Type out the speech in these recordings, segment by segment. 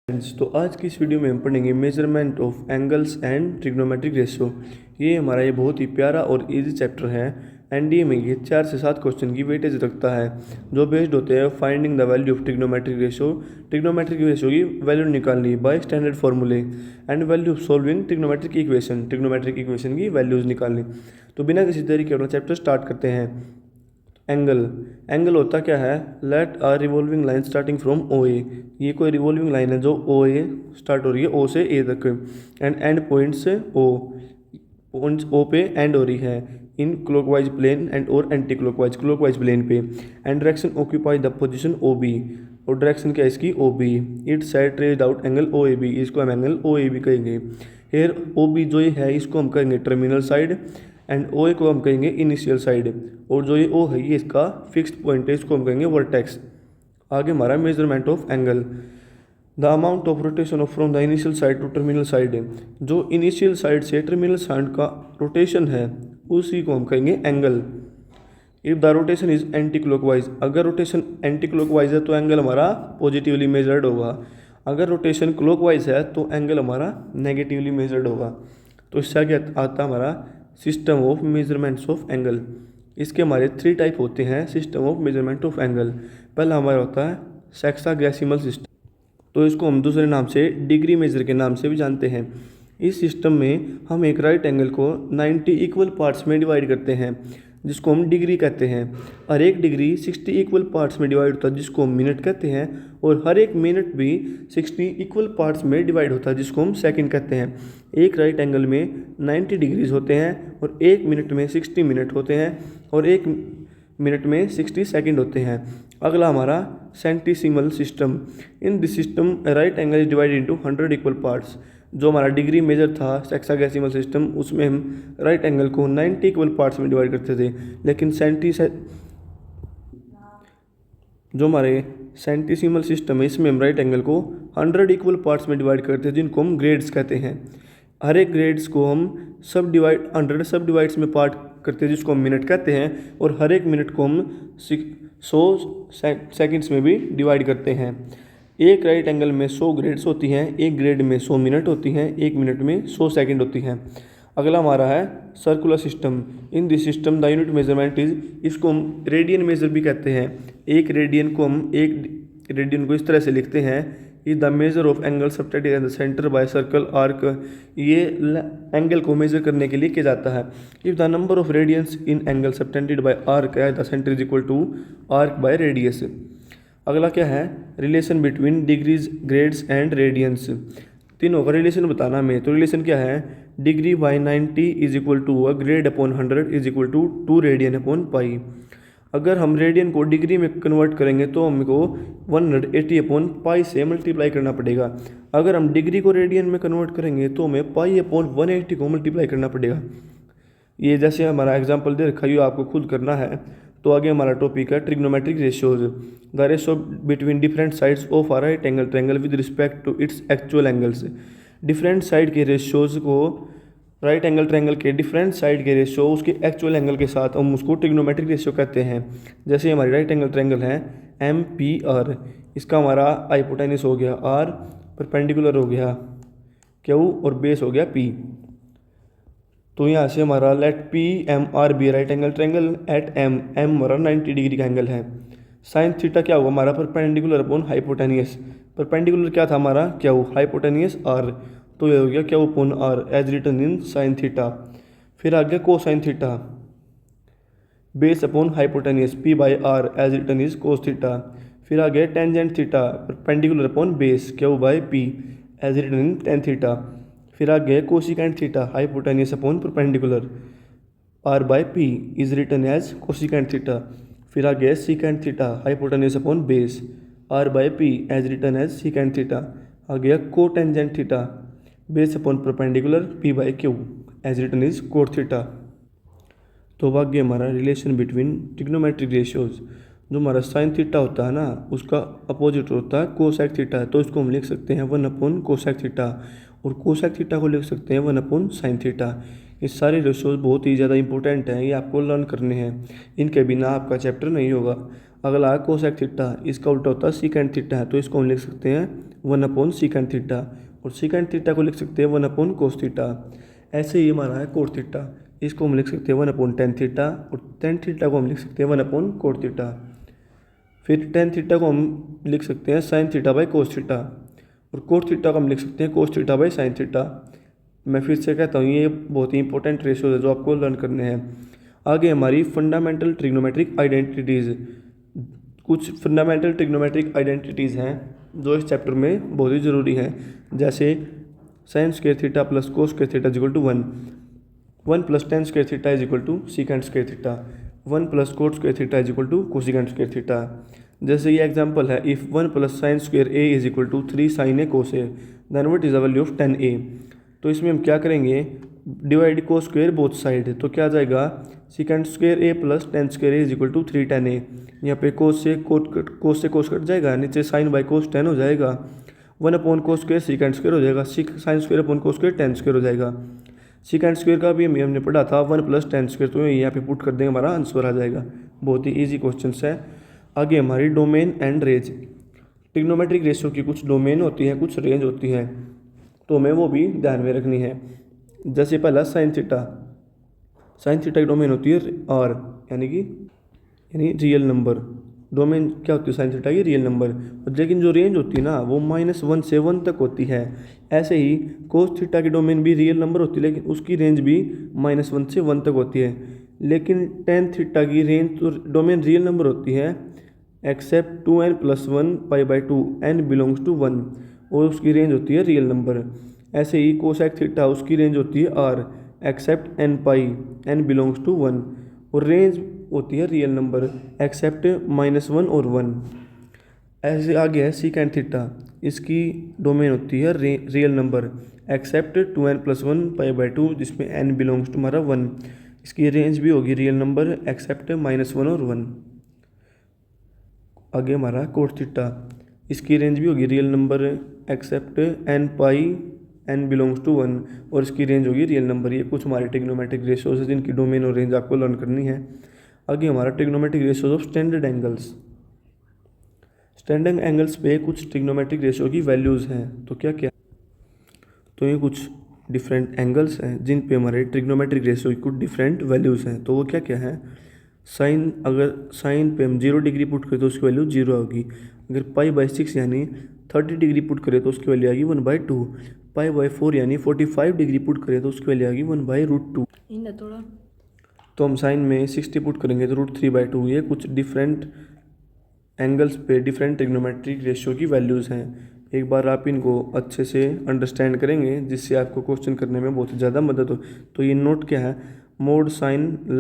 तो आज की इस वीडियो में हम पढ़ेंगे measurement of angles and trigonometric ratio. ये हमारा ये बहुत ही प्यारा और इजी चैप्टर है। एनडीए में ये 4 से 7 क्वेश्चन की वेटेज रखता है जो बेस्ड होते हैं finding the value of trigonometric ratio. Trigonometric ratio की वैल्यू निकालनी बाय स्टैंडर्ड फॉर्मूले and value of solving trigonometric equation. Trigonometric equation की वैल्यूज निकालनी। तो बिना किसी देरी के अपना चैप्टर स्टार्ट करते हैं। एंगल होता क्या है? Let a revolving line starting from O A. ये कोई रिवॉल्विंग लाइन है जो ओ ए स्टार्ट हो रही है, ओ से ए तक, एंड पॉइंट्स ओ पे एंड हो रही है इन क्लॉकवाइज प्लेन एंड और एंटी क्लॉकवाइज प्लेन पे, and direction occupy the position O B. और डायरेक्शन क्या है इसकी? O B. It side traced out angle O A B. इसको हम एंगल ओ ए बी कहेंगे। हेयर ओ बी जो ये है इसको हम कहेंगे terminal side and O A को हम कहेंगे इनिशियल साइड। और जो ये ओ है ये इसका फिक्स्ड पॉइंट है, इसको हम कहेंगे वर्टेक्स। आगे हमारा measurement of angle. The amount of rotation of from the initial side to terminal side. जो इनिशियल साइड से टर्मिनल साइड का रोटेशन है उसी को हम कहेंगे angle. If the rotation is anticlockwise, अगर रोटेशन एंटी क्लॉकवाइज है तो एंगल हमारा पॉजिटिवली मेजर्ड होगा। अगर रोटेशन क्लॉकवाइज है तो एंगल हमारा नेगेटिवली मेजर्ड होगा। तो इससे आगे आता हमारा system of measurements of angle. इसके हमारे 3 टाइप होते हैं system of measurement of angle. पहला हमारा होता है सेक्सागेसिमल सिस्टम, तो इसको हम दूसरे नाम से डिग्री मेजर के नाम से भी जानते हैं। इस सिस्टम में हम एक राइट एंगल को 90 इक्वल पार्ट्स में डिवाइड करते हैं जिसको हम डिग्री कहते हैं। हर एक डिग्री 60 इक्वल पार्ट्स में डिवाइड होता है जिसको हम मिनट कहते हैं। और हर एक मिनट भी 60 इक्वल पार्ट्स में डिवाइड होता है जिसको हम सेकंड कहते हैं। एक राइट एंगल में 90 डिग्रीज होते हैं और एक मिनट में 60 मिनट होते हैं और एक मिनट में 60 सेकंड होते हैं। अगला हमारा centesimal system. In this system right angle is divided into 100 equal parts. जो हमारा डिग्री मेजर था सेक्सागेसिमल सिस्टम, उसमें हम राइट एंगल को 90 इक्वल पार्ट्स में डिवाइड करते थे। लेकिन जो हमारे सेंटीसिमल सिस्टम है इसमें हम राइट एंगल को 100 इक्वल पार्ट्स में डिवाइड करते हैं जिनको हम ग्रेड्स कहते हैं। हर एक ग्रेड्स को हम 100 सब डिवाइड्स में पार्ट करते हैं जिसको हम मिनट कहते हैं। और हर एक मिनट को हम 100 सेकंड्स में भी डिवाइड करते हैं। एक राइट एंगल में 100 ग्रेड्स होती हैं, एक ग्रेड में 100 मिनट होती हैं, एक मिनट में 100 सेकंड होती हैं। अगला हमारा है circular system. In this system the unit measurement is, इसको हम रेडियन मेजर भी कहते हैं। एक रेडियन को इस तरह से लिखते हैं is the measure of angle subtended at the centre by circle arc. ये एंगल को मेजर करने के लिए किया जाता है। If the number of radians in angle subtended by arc at the centre is equal to arc by radius. अगला क्या है? Relation between degrees, grades and radians. तीनों का रिलेशन बताना हमें। तो रिलेशन क्या है? Degree by 90 is equal to grade upon 100 is equal to 2 radian upon pi. अगर हम रेडियन को डिग्री में कन्वर्ट करेंगे तो हमको 180 अपॉन पाई से मल्टीप्लाई करना पड़ेगा। अगर हम डिग्री को रेडियन में कन्वर्ट करेंगे तो हमें पाई अपॉन 180 को मल्टीप्लाई करना पड़ेगा। ये जैसे हमारा एग्जाम्पल दे रखा है, ये आपको खुद करना है। तो आगे हमारा टॉपिक है trigonometric ratios. The ratio between different sides of a right angle triangle with respect to its actual angles. Different side के रेशियोज को, राइट एंगल ट्रायंगल के डिफरेंट साइड के रेशियो उसके एक्चुअल एंगल के साथ हम उसको ट्रिग्नोमेट्रिक रेशियो कहते हैं। जैसे हमारी राइट एंगल ट्रायंगल है MPR, इसका हमारा हाइपोटेन्यूज हो गया R, परपेंडिकुलर हो गया Q और बेस हो गया P। तो यहाँ से हमारा let PMR be right angle triangle at M हमारा 90 डिग्री का एंगल है। साइन थीटा क्या हुआ हमारा? Perpendicular upon hypotenuse. परपेंडिकुलर क्या था हमारा? क्या हुआ? Hypotenuse R। तो ये हो गया क्या upon R as written in sine theta. फिर आ गया cosine theta, base upon hypotenuse P by R as written is cos theta. फिर आ गया tangent theta, perpendicular upon base Q by P as written in tan theta. फिर आ गया cosecant theta, hypotenuse upon perpendicular R by P is written as cosecant theta. फिर आ गया secant theta, hypotenuse upon base R by P as written as secant theta. आ गया cotangent theta, base upon perpendicular P by Q as written is cot theta. तो अब आगे हमारा relation between trigonometric ratios. जो हमारा साइन थीटा होता है ना उसका अपोजिट होता है कोसेक थीटा। तो इसको हम लिख सकते हैं 1 अपॉन कोसेक थीटा, और कोसेक थीटा को लिख सकते हैं 1 अपॉन साइन थीटा। ये सारे रेशियोज बहुत ही ज़्यादा इंपॉर्टेंट हैं, ये आपको लर्न करने हैं। इनके बिना आपका चैप्टर नहीं होगा। अगला है कोसेक थीटा, इसका उल्टा होता है सीकेंट थीटा है, तो इसको हम लिख सकते हैं 1 सीकेंट थीटा, और सीकेंट थीटा को लिख सकते हैं 1 कोस थीटा। ऐसे ही हमारा है कोट थीटा, इसको हम लिख सकते हैं 1 टेन थीटा, और टेन थीटा को हम लिख सकते हैं 1 कोट थीटा। फिर टेन थीटा को हम लिख सकते हैं sine theta by cos theta, और कोट थीटा को हम लिख सकते हैं cos theta by sine theta. मैं फिर से कहता हूँ ये बहुत ही इंपॉर्टेंट रेशियो है जो आपको लर्न करने हैं। आगे हमारी फंडामेंटल ट्रिग्नोमेट्रिक आइडेंटिटीज़, कुछ फंडामेंटल ट्रिग्नोमेट्रिक आइडेंटिटीज़ हैं जो इस चैप्टर में बहुत ही ज़रूरी हैं, जैसे sine square theta plus cos square theta equal to 1 plus tan square theta is equal to secant square theta, 1 plus cot square theta is equal to cosecant square theta. जैसे ये एग्जांपल है, if 1 plus sine square A is equal to 3 sine A cos A, then what is the value of 10a। तो इसमें हम क्या करेंगे, divide cos square both side, तो क्या आ जाएगा secant square A plus tan square A is equal to 3 tan a। यहाँ पे कोस से कोस कट जाएगा, नीचे साइन बाई कोस 10 हो जाएगा, 1/कोस स्क्वायर सीकेंट स्क्वायर हो जाएगा, sine square upon cos square ten square हो जाएगा। सीकेंट स्क्वायर का भी हमने पढ़ा था 1 प्लस टेन स्क्वायर, तो यहाँ पे पुट कर देंगे हमारा आंसर आ जाएगा। बहुत ही ईजी क्वेश्चन है। आगे हमारी domain and range, trigonometric ratio की कुछ डोमेन होती है कुछ रेंज होती है, तो हमें वो भी ध्यान में रखनी है। जैसे पहला साइन थीटा की डोमेन होती है आर, यानी रियल नंबर। डोमेन क्या होती है साइन थीटा की, रियल नंबर। लेकिन जो रेंज होती है ना वो -1 से 1 तक होती है। ऐसे ही कोस थीटा की डोमेन भी रियल नंबर होती है, लेकिन उसकी रेंज भी -1 से 1 तक होती है। लेकिन टेन थीटा की रेंज तो डोमेन रियल नंबर होती है accept 2n + 1 π/2 n belongs to 1, और उसकी रेंज होती है रियल नंबर। ऐसे ही कोसेक थीटा उसकी रेंज होती है r except n belongs to 1, और रेंज होती है रियल नंबर एक्सेप्ट -1 और 1। ऐसे आगे है सीकेंट थीटा, इसकी डोमेन होती है रियल नंबर एक्सेप्ट 2n + 1 π/2 जिसमें n बिलोंग्स टू हमारा 1। इसकी रेंज भी होगी रियल नंबर एक्सेप्ट -1 और 1। आगे हमारा कोट थीटा, इसकी रेंज भी होगी real number except n belongs to 1, और इसकी रेंज होगी रियल नंबर। ये कुछ हमारे ट्रिग्नोमेट्रिक रेशियोज है जिनकी डोमेन और रेंज आपको लर्न करनी है। आगे हमारा trigonometric ratios of standard angles, standard angles पे कुछ ट्रिग्नोमेट्रिक रेशियो की वैल्यूज़ हैं। तो क्या क्या, तो ये कुछ डिफरेंट एंगल्स हैं जिन पे हमारे ट्रिग्नोमेट्रिक रेशियो की कुछ डिफरेंट वैल्यूज़ हैं। तो वो क्या क्या है, साइन, अगर साइन पे हम 0 डिग्री पुट करें तो उसकी वैल्यू 0 होगी। अगर π/6 यानी 30 डिग्री पुट करें तो उसकी वैल्यू आएगी 1/2। π/4 यानी 45 डिग्री पुट करें तो उसकी वैल्यू आएगी 1/√2। तो हम साइन में 60 पुट करेंगे तो √3/2। ये कुछ डिफरेंट एंगल्स पे डिफरेंट ट्रिग्नोमेट्रिक रेशियो की वैल्यूज़ हैं। एक बार आप इनको अच्छे से अंडरस्टैंड करेंगे जिससे आपको क्वेश्चन करने में बहुत ज़्यादा मदद हो। तो ये नोट क्या है, मोड साइन <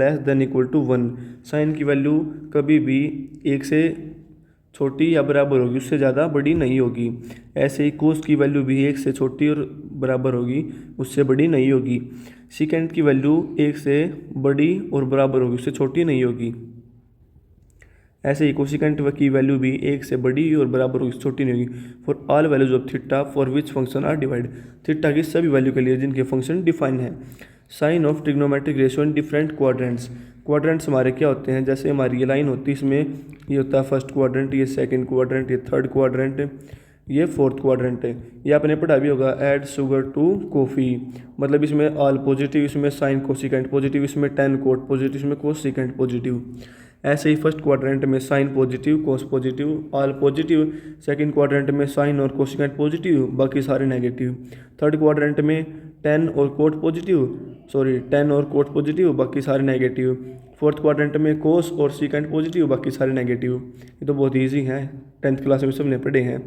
1, साइन की वैल्यू कभी भी 1 से छोटी या बराबर होगी, उससे ज़्यादा बड़ी नहीं होगी। ऐसे ही कोस की वैल्यू भी 1 से छोटी और बराबर होगी, उससे बड़ी नहीं होगी। सीकेंट की वैल्यू 1 से बड़ी और बराबर होगी, उससे छोटी नहीं होगी। ऐसे ही कोसिकेंट की वैल्यू भी 1 से बड़ी और बराबर होगी, छोटी नहीं होगी। For all values of theta for which function are divide, theta की सभी वैल्यू के लिए जिनके फंक्शन डिफाइन है। Sign of trigonometric ratio in different quadrants हमारे क्या होते हैं, जैसे हमारी ये लाइन होती है, इसमें ये होता है फर्स्ट क्वाड्रेंट, ये सेकंड क्वाड्रेंट, ये थर्ड क्वाड्रेंट, ये फोर्थ क्वाड्रेंट है। ये आपने पढ़ा भी होगा, ऐड शुगर टू कॉफ़ी, मतलब इसमें ऑल पॉजिटिव, इसमें साइन कोसिकेंट पॉजिटिव, इसमें टेन कोट पॉजिटिव, इसमें कोसिकेंट पॉजिटिव। ऐसे ही फर्स्ट क्वाड्रेंट में sine positive, cos positive, all positive. Second quadrant में साइन और कोसिकेंट पॉजिटिव, बाकी सारे नेगेटिव। थर्ड क्वाड्रेंट में टेन और कोट पॉजिटिव, बाकी सारे नेगेटिव। फोर्थ क्वाड्रेंट में कोस और सीकेंट पॉजिटिव, बाकी सारे नेगेटिव। ये तो बहुत ईजी है, 10th क्लास में सबने पढ़े हैं।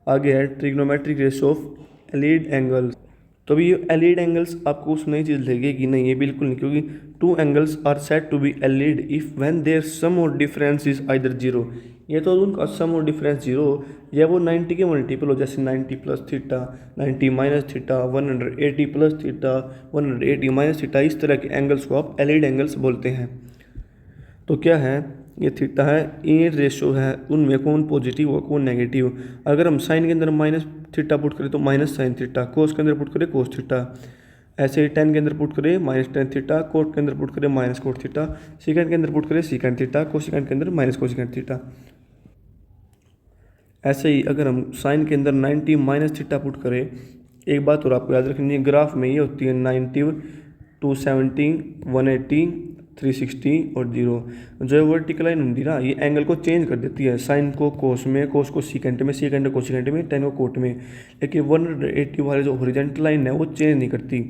आगे है ट्रिग्नोमेट्रिक रेशियो ऑफ एलिड एंगल्स। तो अभी ये एलिड एंगल्स आपको उस नई चीज़ लगेगी नहीं, ये बिल्कुल नहीं, क्योंकि 2 angles are said to be allied if when their sum और डिफरेंस इज आइदर 0। ये तो उनका सम और डिफरेंस 0 या वो 90 के मल्टीपल हो, जैसे 90 + थीटा, 90 - थीटा, 180 + थीटा, 180 - थीटा। इस तरह के एंगल्स को आप एलिड एंगल्स बोलते हैं। तो क्या है, ये थीटा है, ये रेशियो है, उनमें कौन पॉजिटिव और कौन नेगेटिव। अगर हम साइन के अंदर -θ पुट करें तो -sin θ, कोस के अंदर पुट करें cos θ। ऐसे ही टेन के अंदर पुट करें माइनस टेन थीटा, कोट के अंदर पुट करें माइनस कोट थीटा, सेकंड के अंदर पुट करें सेकंड थीटा, कोसेकंड के अंदर माइनस कोसेकंड थीटा। ऐसे ही अगर हम साइन के अंदर 90 माइनस थीटा पुट करें, एक बात और आपको याद रखनी है, ग्राफ में ये होती है 90, 270, 180, 360 और 0। जो वर्टिकल लाइन होती है ना, ये एंगल को चेंज कर देती है, साइन को कोस में, कोस को सीकेंट में, सीकेंट को कोसेकेंट में, टेन को कोट में। लेकिन 180 वाले जो हॉरिजॉन्टल लाइन है वो चेंज नहीं करती।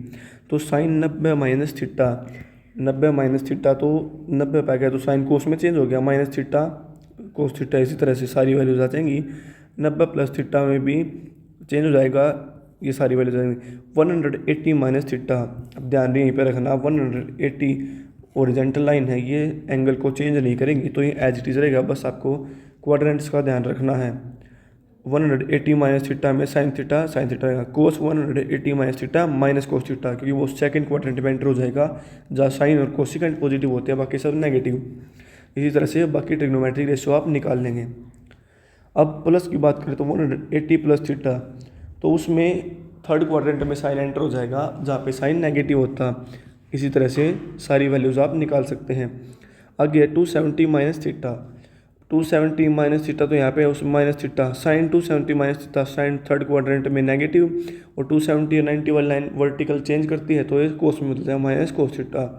तो sine 90 minus theta, 90 minus theta तो 90 पे गया तो साइन कोस में चेंज हो गया, माइनस थीटा कोस थीटा, इसी तरह से सारी वैल्यूज आ जाएंगी। 90 प्लस थीटा में भी चेंज हो जाएगा, ये सारी वैल्यूज आ जाएंगी। 180 माइनस थीटा, अब ध्यान यहीं पे रखना, 180 ओरिजेंटल लाइन है, ये एंगल को चेंज नहीं करेंगी, तो ये एज इट इज रहेगा। बस आपको क्वाड्रेंट्स का ध्यान रखना है। 180 माइनस थीटा में साइन थीटा रहेगा, कोस 180 minus theta minus cos theta, क्योंकि वो सेकंड क्वाड्रेंट में एंटर हो जाएगा जहाँ साइन और कोसिकेंट पॉजिटिव होते हैं, बाकी सब नेगेटिव। इसी तरह से बाकी ट्रिग्नोमेट्रिक रेशियो आप निकाल लेंगे। अब प्लस की बात करें तो 180 प्लस थीटा, तो उसमें थर्ड क्वाड्रेंट में साइन एंटर हो जाएगा जहाँ पे साइन नेगेटिव होता। इसी तरह से सारी वैल्यूज़ आप निकाल सकते हैं। आगे 270 माइनस थीटा, 270 माइनस थीटा, तो यहाँ पे उस minus theta, sine 270 minus theta, sine third quadrant में नेगेटिव, और 270 और 90 वाली लाइन वर्टिकल चेंज करती है, तो ये कोस में बदलता है, माइनस कोस थीटा।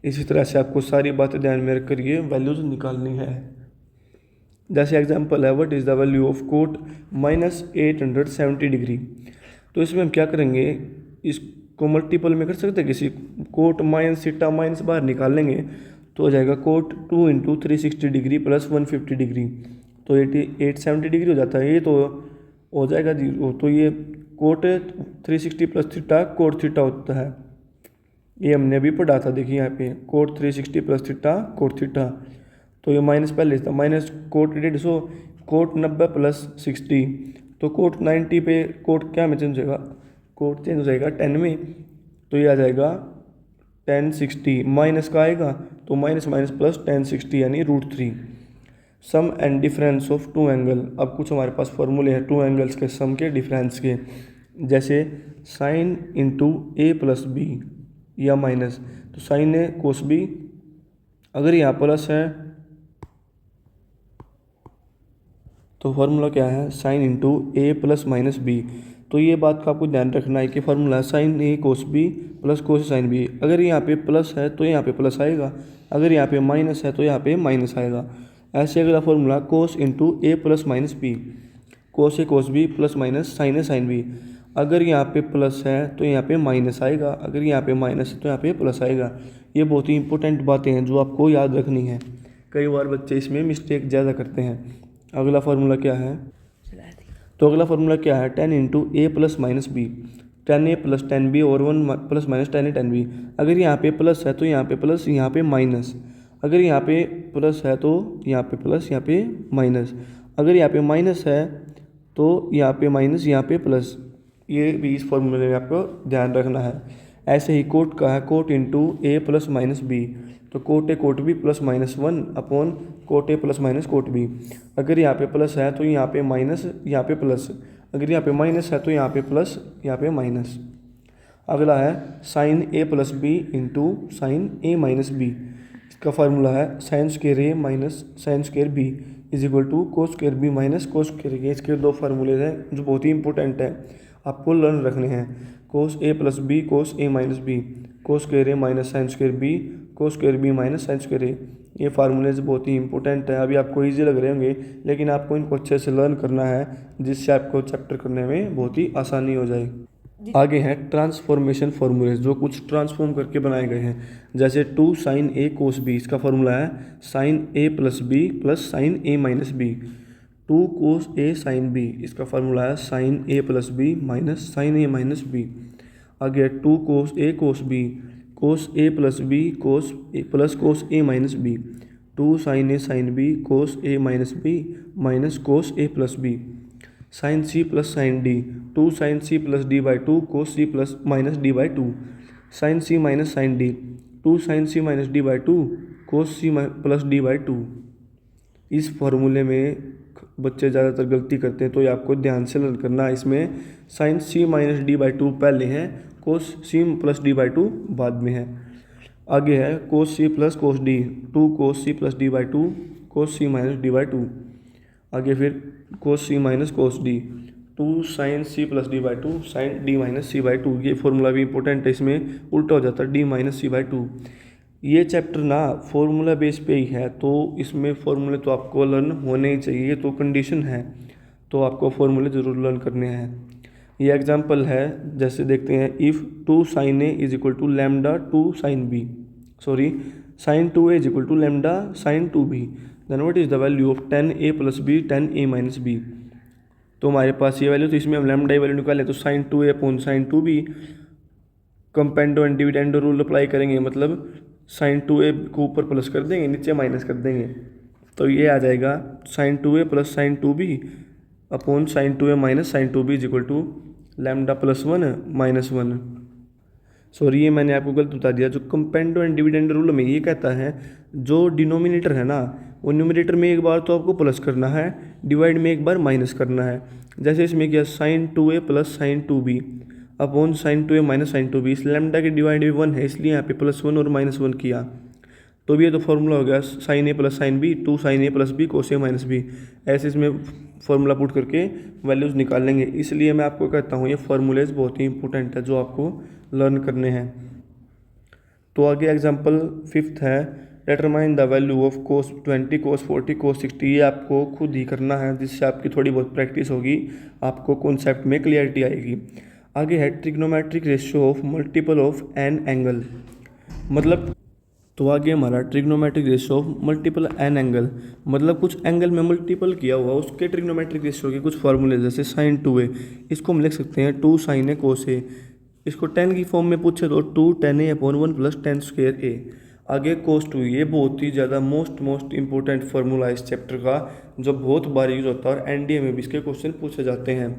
इसी तरह से आपको सारी बातें ध्यान में रख कर ये वैल्यूज़ निकालनी है। जैसे एग्जांपल है, what is the value of cot minus 870 degree. तो इसमें हम क्या करेंगे, इसको मल्टीपल में कर सकते हैं किसी, कोट माइनस थीटा माइनस बाहर निकाल लेंगे तो हो जाएगा cot 2 into 360 degree plus 150 degree, तो 870 डिग्री हो जाता है। ये तो हो जाएगा 0, तो ये cot 360 plus theta cot theta होता है। ये हमने अभी पढ़ा था, देखिए यहाँ पे cot 360 plus theta cot theta, तो ये माइनस पहले था, माइनस कोट 150, कोट 90 प्लस 60, तो कोट 90 पे कोट क्या में चेंज हो जाएगा, कोट चेंज हो जाएगा 10 में, तो ये आ जाएगा 1060, माइनस का आएगा तो माइनस माइनस प्लस 1060 यानी √3। Sum and difference of two angle, अब कुछ हमारे पास फॉर्मूले हैं टू एंगल्स के सम के डिफरेंस के, जैसे sine into A plus B या माइनस, तो साइन ए कोस बी, अगर यहाँ प्लस है तो फॉर्मूला क्या है, sine into A plus minus B. तो ये बात का आपको ध्यान रखना है कि formula sine A cos B plus cos sine B. अगर यहाँ पे प्लस है तो यहाँ पे प्लस आएगा, अगर यहाँ पे माइनस है तो यहाँ पे माइनस आएगा। ऐसे अगला formula cos into A plus minus B, cos A cos B plus minus sine A sine B. अगर यहाँ पे प्लस है तो यहाँ पे माइनस आएगा, अगर यहाँ पे माइनस है तो यहाँ पे प्लस आएगा। ये बहुत ही इंपॉर्टेंट बातें हैं जो आपको याद रखनी है, कई बार बच्चे इसमें मिस्टेक ज़्यादा करते हैं। अगला फार्मूला क्या है, तो अगला फार्मूला क्या है, 10 into A plus minus B, 10a plus 10b और 1 प्लस माइनस 10a 10b। अगर यहाँ पे प्लस है तो यहाँ पे प्लस, यहाँ पे माइनस, अगर यहाँ पे प्लस है तो यहाँ पे प्लस, यहाँ पे माइनस, अगर यहाँ पे माइनस है तो यहाँ पे माइनस, यहाँ पे प्लस। ये भी इस फॉर्मूले में आपको ध्यान रखना है। ऐसे ही कोट का है, cot into A plus minus B, तो cot A cot B plus minus 1 upon cot A plus minus cot B. अगर यहाँ पे प्लस है तो यहाँ पे माइनस, यहाँ पे प्लस, अगर यहाँ पे माइनस है तो यहाँ पे प्लस, यहाँ पे माइनस। अगला है sine A plus B into sine A minus B. इसका फार्मूला है sine square A minus sine square B is equal to cos square B minus cos square A. इसके दो फार्मूले हैं जो बहुत ही इंपॉर्टेंट है, आपको लर्न रखने हैं। Cos A plus B cos A minus B, cos square A minus sine square B cos square B minus sine square A. ये फार्मूलेज बहुत ही इंपॉर्टेंट है, अभी आपको ईजी लग रहे होंगे लेकिन आपको इनको अच्छे से लर्न करना है जिससे आपको चैप्टर करने में बहुत ही आसानी हो जाए। आगे हैं ट्रांसफॉर्मेशन फार्मूलेज जो कुछ ट्रांसफॉर्म करके बनाए गए हैं, जैसे 2 साइन ए कोस बी, इसका फार्मूला है sine A plus B plus sign A minus B. 2 cos A sine B, इसका फार्मूला है sine A plus B minus sine A minus B. आगे 2 कोस A cos B, cos A plus B cos A plus cos A minus B. 2 sign A sine B cos A minus B minus cos A plus B. Sign C plus sine D, 2 sine C plus D by 2 cos C plus minus D by 2। Sine C minus sine D, 2 sine C minus D by 2 cos C plus D by 2। इस फॉर्मूले में बच्चे ज़्यादातर गलती करते हैं, तो ये आपको ध्यान से लर्न करना है। इसमें sine C minus D by two पहले है, cos C plus D by two बाद में है। आगे है cos C plus cos D, two cos C plus D by two, cos C minus D by two. आगे फिर cos C minus cos D, two sine C plus D by two, sine D minus C by two. ये formula भी important है, इसमें उल्टा हो जाता है D minus C by two. ये चैप्टर ना फॉर्मूला बेस पे ही है, तो इसमें फॉर्मूले तो आपको लर्न होने ही चाहिए, तो कंडीशन है, तो आपको फॉर्मूले ज़रूर लर्न करने हैं। ये एग्जांपल है, जैसे देखते हैं, if two sine A is equal to lambda two sine B, sorry sine two A is equal to lambda sine two B, then what is the value of tan A plus B tan A minus B. तो हमारे पास ये value, तो इसमें हम lambda की value निकालें तो sine two A upon sine two B, componendo and dividendo rule apply करेंगे, मतलब साइन टू ए को ऊपर प्लस कर देंगे, नीचे माइनस कर देंगे, तो ये आ जाएगा sine two A plus sine two B upon sine two A minus sine two B is equal to lambda plus one minus one. Sorry, ये मैंने आपको गलत बता दिया। जो कंपेंडो एंड डिविडेंडो रूल में ये कहता है, जो डिनोमिनेटर है ना, वो न्यूमिनेटर में एक बार तो आपको प्लस करना है, डिवाइड में एक बार माइनस करना है। जैसे इसमें किया sine two A plus sine two B upon sine two A minus sine two B, इस लैम्डा की डिवाइड भी वन है, इसलिए यहाँ पे प्लस वन और माइनस वन किया, तो भी ये तो फॉर्मूला हो गया sine A plus sine B, two sine A plus B cos A minus B. ऐसे इसमें फॉर्मूला पुट करके वैल्यूज़ निकाल लेंगे। इसलिए मैं आपको कहता हूँ ये फॉर्मूलेज बहुत ही इंपॉर्टेंट है, जो आपको लर्न करने हैं। तो आगे एग्जांपल फिफ्थ है, determine the value of cos 20 कोस 40 कोस 60। ये आपको खुद ही करना है, जिससे आपकी थोड़ी बहुत प्रैक्टिस होगी, आपको कॉन्सेप्ट में क्लियरिटी आएगी। आगे है trigonometric ratio of multiple of an angle, मतलब तो आगे हमारा trigonometric ratio of multiple an angle, मतलब कुछ एंगल में मल्टीपल किया हुआ उसके ट्रिग्नोमेट्रिक रेशियो के कुछ फॉर्मूले, जैसे साइन टू ए, इसको हम लिख सकते हैं टू साइन ए कोस ए। इसको टेन की फॉर्म में पूछे तो two tan A upon one plus tan square A. आगे कोस टू, ये बहुत ही ज़्यादा मोस्ट इंपॉर्टेंट फार्मूला इस चैप्टर का, जो बहुत बार यूज होता है और एनडीए में भी इसके क्वेश्चन पूछे जाते हैं।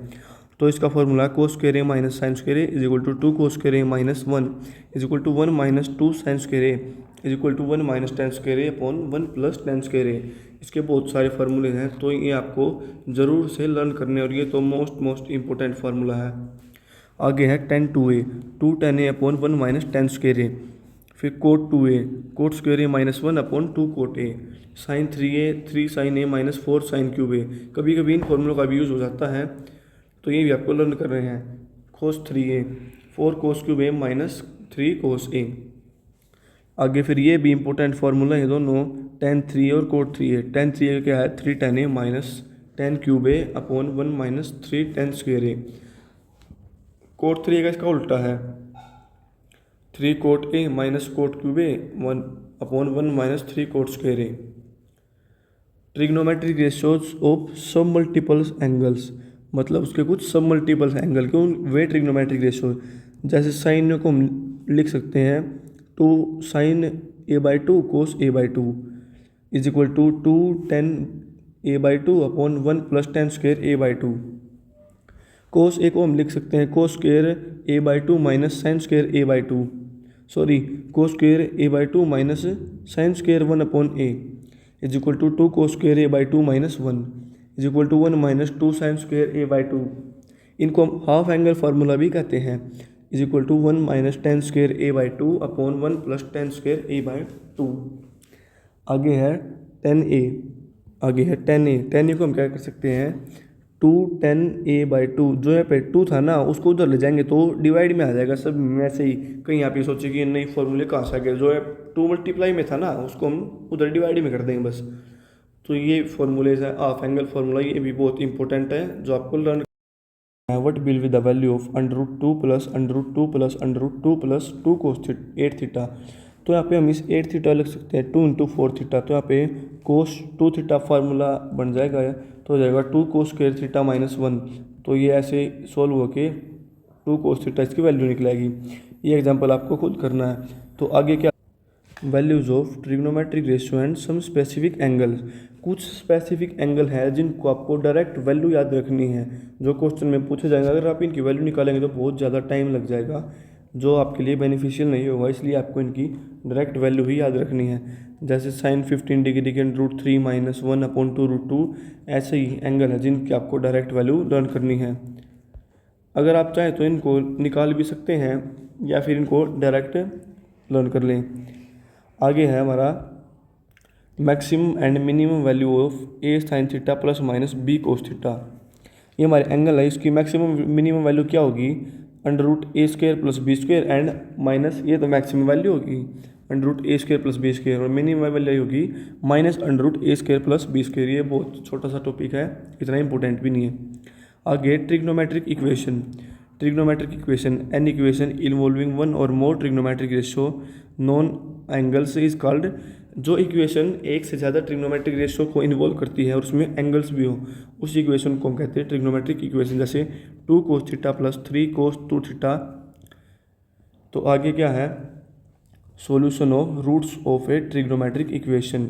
तो इसका formula cos square A minus sine square A is equal to two cos square A minus one is equal to one minus two sine square A is equal to one minus tan square A upon one plus tan square A. इसके बहुत सारे फार्मूले हैं, तो ये आपको ज़रूर से लर्न करने, और ये तो मोस्ट इंपॉर्टेंट फार्मूला है। आगे है tan two A, two tan A upon one minus tan square A. फिर cot two A, cot square A minus one upon two cot A. Sine three A, three sine A minus four sine cube A. कभी कभी इन फॉर्मूलों का भी use हो जाता है, तो ये भी आपको लर्न कर रहे हैं। Cos three A, four cos cube A minus three cos A. आगे फिर ये भी इंपॉर्टेंट फार्मूला है दोनों, टेन थ्री और cot three A. Tan three A क्या है, three tan A minus tan cube A upon one minus three tan square A. Cot three A का इसका उल्टा है, three cot A minus cot cube A one upon one minus three cot square A. Trigonometric ratios of sub multiples angles, मतलब उसके कुछ sub multiples angle क्यों वे trigonometric ratio. जैसे साइन को हम लिख सकते हैं two sine A by two cos A by two is equal to two tan A by two upon one plus tan square A by two. Cos A को हम लिख सकते हैं cos square A by two minus sine square A by two, sorry cos square A by two minus sine square one upon A is equal to two cos square A by two minus one is equal to one minus two sine square A by two. इनको हम half angle formula भी कहते हैं, is equal to one minus tan square A by two upon one plus tan square A by two. आगे है ten ए, आगे है ten ए। Ten ए को हम क्या कर सकते हैं, two tan A by two, जो यहाँ पे टू था ना उसको उधर ले जाएंगे तो डिवाइड में आ जाएगा सब में से ही। कहीं आप ये सोचे कि नई फॉर्मूले कहाँ से आ गए, जो है टू मल्टीप्लाई में था ना उसको हम उधर डिवाइड में कर देंगे बस। तो ये फॉर्मूलेज है हाफ एंगल फार्मूला, ये भी बहुत इंपॉर्टेंट है जो आपको learn. What will be the value of under root two plus under root two plus under root two plus two cos eight theta. तो यहाँ पे हम इस एट थीटा लिख सकते हैं टू इंटू फोर थीटा, तो यहाँ पे कोस टू थीटा फार्मूला बन जाएगा, तो हो जाएगा two cos square theta minus one. तो ये ऐसे सॉल्व होके टू कोस थीटा इसकी वैल्यू निकलेगी। ये एग्जाम्पल आपको खुद करना है। तो आगे क्या, values of trigonometric ratio and some specific angles. कुछ स्पेसिफिक एंगल है जिनको आपको डायरेक्ट वैल्यू याद रखनी है, जो क्वेश्चन में पूछे जाएंगे। अगर आप इनकी वैल्यू निकालेंगे तो बहुत ज़्यादा टाइम लग जाएगा, जो आपके लिए बेनिफिशियल नहीं होगा, इसलिए आपको इनकी डायरेक्ट वैल्यू ही याद रखनी है। जैसे साइन 15 डिग्री के √3 - 1/2 ऐसे ही एंगल है जिनकी आपको डायरेक्ट वैल्यू लर्न करनी है। अगर आप चाहें तो इनको निकाल भी सकते हैं या फिर इनको डायरेक्ट लर्न कर लें। आगे है हमारा maximum and minimum value of A sine theta plus minus B cos theta. ये हमारे एंगल है, इसकी मैक्सिमम मिनिमम वैल्यू क्या होगी, √a² + b² एंड माइनस ये तो मैक्सिमम वैल्यू होगी √a² + b² और मिनिमम वैल्यू होगी -√a² + b²। ये बहुत छोटा सा टॉपिक है, इतना इंपॉर्टेंट भी नहीं है। आगे trigonometric equation an equation involving one और more trigonometric ratio non angles is called. जो इक्वेशन एक से ज़्यादा ट्रिग्नोमेट्रिक रेशियो को इन्वॉल्व करती है और उसमें एंगल्स भी हो, उस इक्वेशन को हम कहते हैं ट्रिग्नोमेट्रिक इक्वेशन। जैसे 2 cos थीटा + 3 cos 2 थीटा। तो आगे क्या है, solution of roots of a trigonometric equation.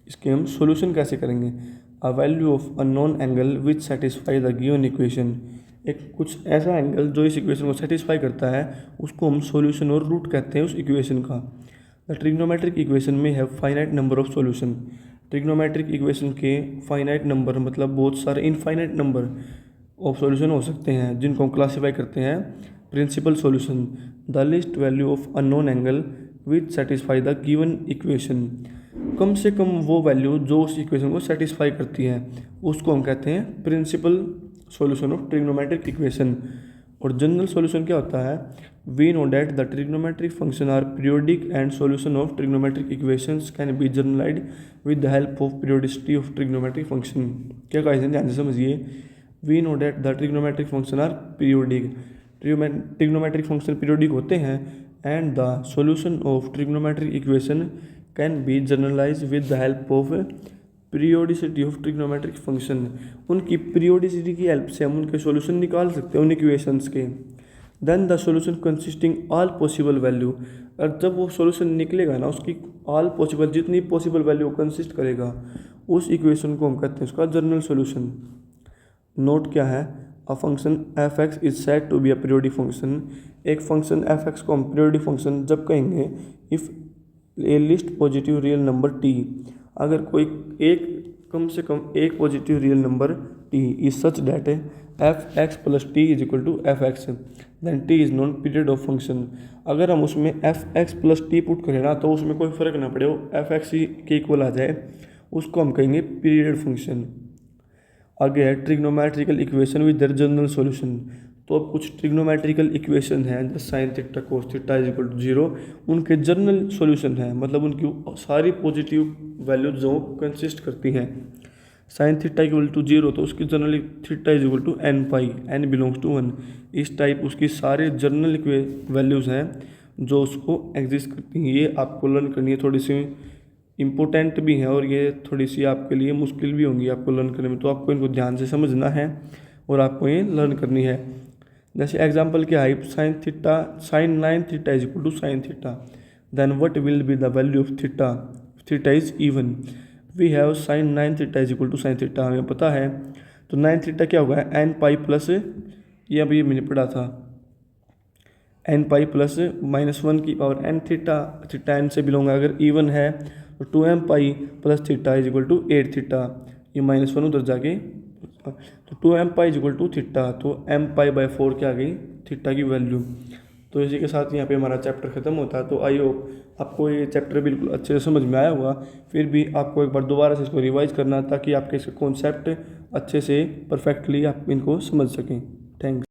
इसके हम सॉल्यूशन कैसे करेंगे, a value of a non angle which satisfy the given equation. एक कुछ ऐसा एंगल जो इस इक्वेशन को सेटिस्फाई करता है उसको हम सॉल्यूशन और रूट कहते हैं उस इक्वेशन का। द ट्रिग्नोमेट्रिक इक्वेशन में have finite number of solution. Trigonometric equation के फाइनाइट नंबर मतलब बहुत सारे इनफाइनाइट नंबर ऑफ सॉल्यूशन हो सकते हैं जिनको हम क्लासीफाई करते हैं principal solution. The least value of a non angle which satisfy the given equation. कम से कम वो वैल्यू जो उस इक्वेशन को सेटिस्फाई करती है उसको हम कहते हैं principal solution of trigonometric equation. और जनरल सॉल्यूशन क्या होता है, we know that the trigonometric function are periodic and solution of trigonometric equations can be generalised with the help of periodicity of trigonometric function. क्या कहा है ध्यान से समझिए, we know that the trigonometric function are periodic. Trigonometric function periodic होते हैं and the solution of trigonometric equation can be generalise with the help of periodicity of trigonometric function. उनकी periodicity की हेल्प से हम उनके सॉल्यूशन निकाल सकते हैं उन इक्वेशंस के। Then the solution consisting all possible value. और जब वो सॉल्यूशन निकलेगा ना, उसकी ऑल पॉसिबल जितनी पॉसिबल वैल्यू कंसिस्ट करेगा उस इक्वेशन को हम कहते हैं उसका जनरल सॉल्यूशन। नोट क्या है, a function f(x) is said to be a periodic function. एक फंक्शन f(x) को हम पीरियोडिक फंक्शन जब कहेंगे if a least positive real number t। अगर कोई कम से कम एक positive real number t is such that f(x + t = f(x), then t is known period of function. अगर हम उसमें f(x + t पुट करें ना तो उसमें कोई फर्क ना पड़े, वो f(x) ही के इक्वल आ जाए, उसको हम कहेंगे पीरियड फंक्शन। आगे है trigonometrical equation with their general solution. तो अब कुछ ट्रिग्नोमेट्रिकल इक्वेशन हैं जैसे साइन थीटा कोस थीटा = 0, उनके जनरल सॉल्यूशन है, मतलब उनकी सारी पॉजिटिव वैल्यू जो कंसिस्ट करती हैं। साइन थीटा = 0 तो उसकी generally theta = n π, n belongs to 1। इस टाइप उसकी सारे जनरल वैल्यूज़ हैं जो उसको एग्जिस्ट करती हैं। ये आपको लर्न करनी है, थोड़ी सी इम्पोर्टेंट भी है और ये थोड़ी सी आपके लिए मुश्किल भी होंगी आपको लर्न करने में, तो आपको इनको ध्यान से समझना है और आपको ये लर्न करनी है। जैसे एग्जांपल क्या है, sin 9 theta = sin theta, then what will be the value of theta, theta is even. We have sin 9 theta = sin theta, हमें पता है। तो 9 थीटा क्या होगा, n π प्लस, ये अभी मैंने पढ़ा था, n π प्लस -1 की power n theta. Theta n से बिलोंग अगर इवन है तो 2m π + थीटा = 8 थीटा। ये -1 उधर जाके तो 2m π = थीटा, तो m π/4 क्या आ गई थीटा की वैल्यू। तो इसी के साथ यहाँ पे हमारा चैप्टर ख़त्म होता है। तो आई होप आपको ये चैप्टर बिल्कुल अच्छे से समझ में आया होगा। फिर भी आपको एक बार दोबारा से इसको रिवाइज करना ताकि आपके इसके कॉन्सेप्ट अच्छे से परफेक्टली आप इनको समझ सकें। थैंक्स।